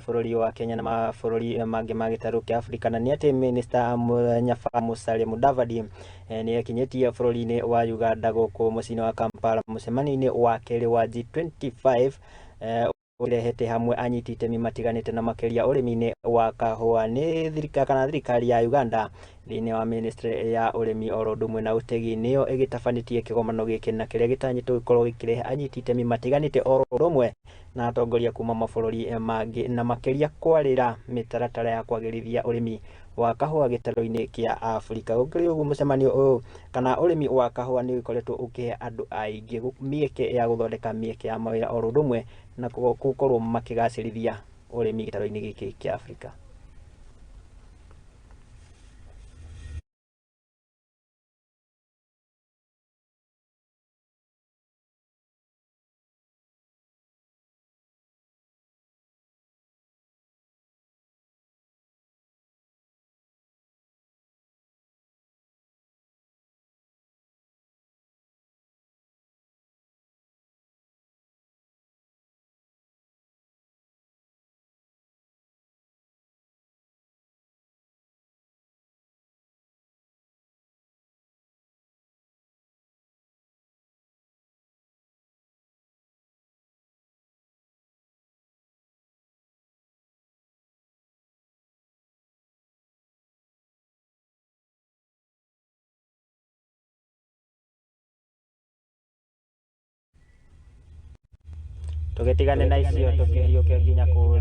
bururi wa Kenya na mabũrũri mangĩ ma gĩtarũ kĩa Afrika, na nĩ atĩ Minister Musalia Mudavadi nĩ ekinyĩtie bũrũri-inĩ wa Uganda gũkũ mũciĩ-inĩ wa Kampala mũcemanio-inĩ wa kerĩ wa G25 ũrehete hamwe anyiti itemi matiganĩte na makĩria ũrĩmi-inĩ wa kahũa. Nĩ thirikari ya Uganda thĩinĩ wa ministry ya ũrĩmi oro ũndũ ũmwe na ũtegi nĩyo ĩgĩtabanĩtie kĩgomano gĩkĩ na kĩrĩa gĩtanyĩtwo gũkorwo gĩkĩrehe anyiti itemi matiganĩte oro ũndũ ũmwe na atongoria kuma mabũrũri mangĩ na makĩria kwarĩra mĩtaratara ya kwagĩrithia ũrĩmi wa kahũa gĩtarũ-inĩ kĩa Afrika. Gũkĩrĩ ũguo mũcemanio ũyũ kana ũrĩmi wa kahũa nĩ ũkoretwo ũkĩhe andũ aingĩ mĩeke ya gũthondeka mĩeke ya mawĩra oro ũndũ ũmwe na gũkorwo makĩgacĩrithia ũrĩmi gĩtarũ-inĩ gĩkĩ kĩa Afrika. Tũgĩtigane na icio tũkĩhiũke nginya kũrĩa